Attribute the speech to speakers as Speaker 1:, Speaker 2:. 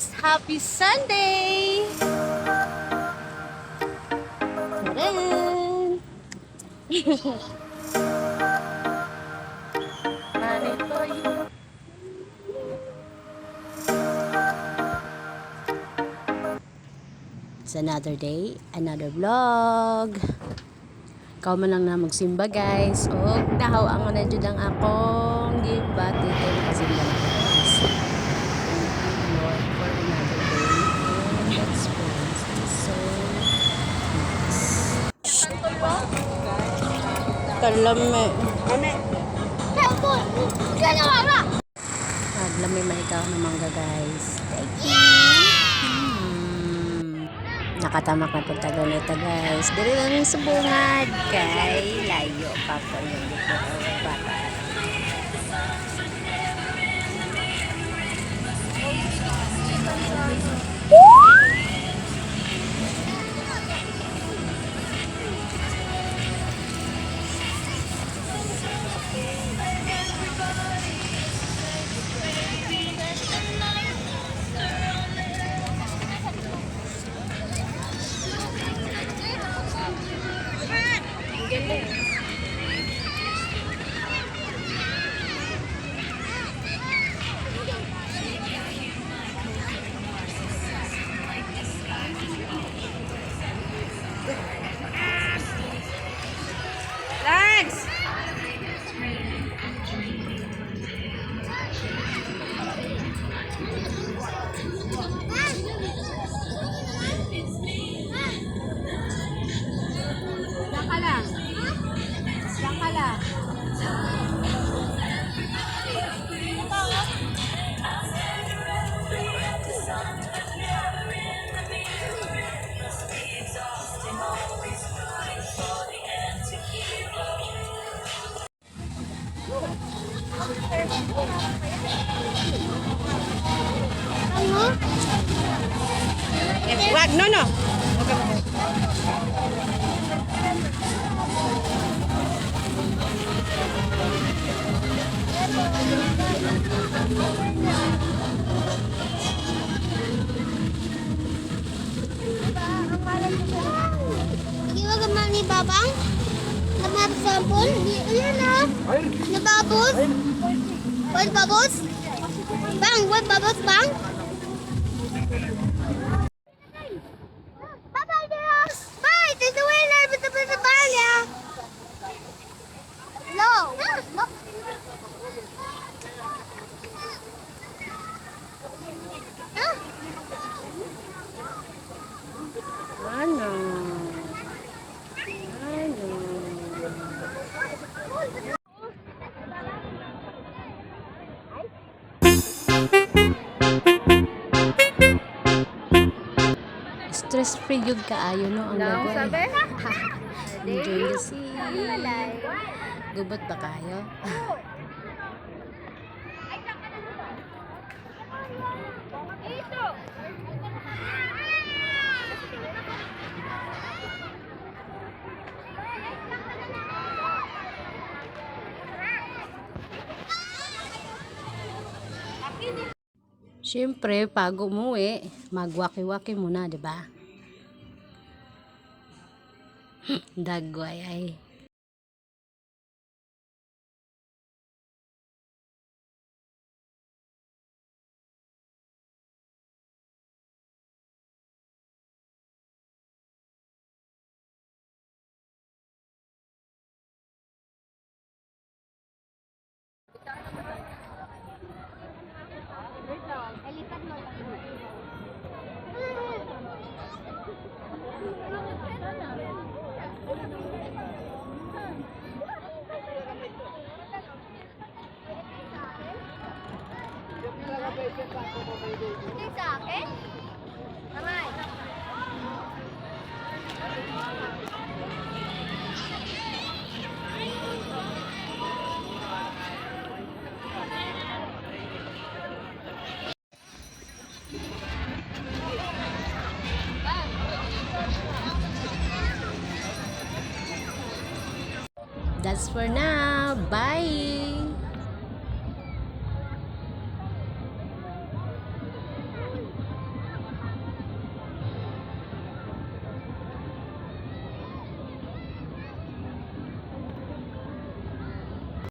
Speaker 1: guys! Happy Sunday! Tadaan! Ganito yun. It's another day, another vlog. Ikaw man lang na magsimba guys. O nahaw ang na dyan ang akong gibati kay magsimba na guys. Thank you Lord for another day. And God's presence is so nice. Kalame. Naglami man ikaw ng mangga guys. Thank you. Nakatamak na protagonista guys. Dili lang sa bungad kay layo pa po yung bata. Lance! Diyan ka lang. Diyan ka lang. Wag, no, no.
Speaker 2: Iwa gamal ni Babang? Namar sampol? Ayan na. Nababos? What babos? Bang, what babos bang? Bye-bye, Dios! Bye! This is the winner! Basta balya! No! No!
Speaker 1: Ano? Stress free yung kaayo no ang gagawin. Enjoy the sea. Gubot ba kayo? Siyempre, pag umuwi, magwaki-waki muna, di ba? Dagway ay.
Speaker 2: Hindi sa akin? Kamay.
Speaker 1: That's for now. Bye!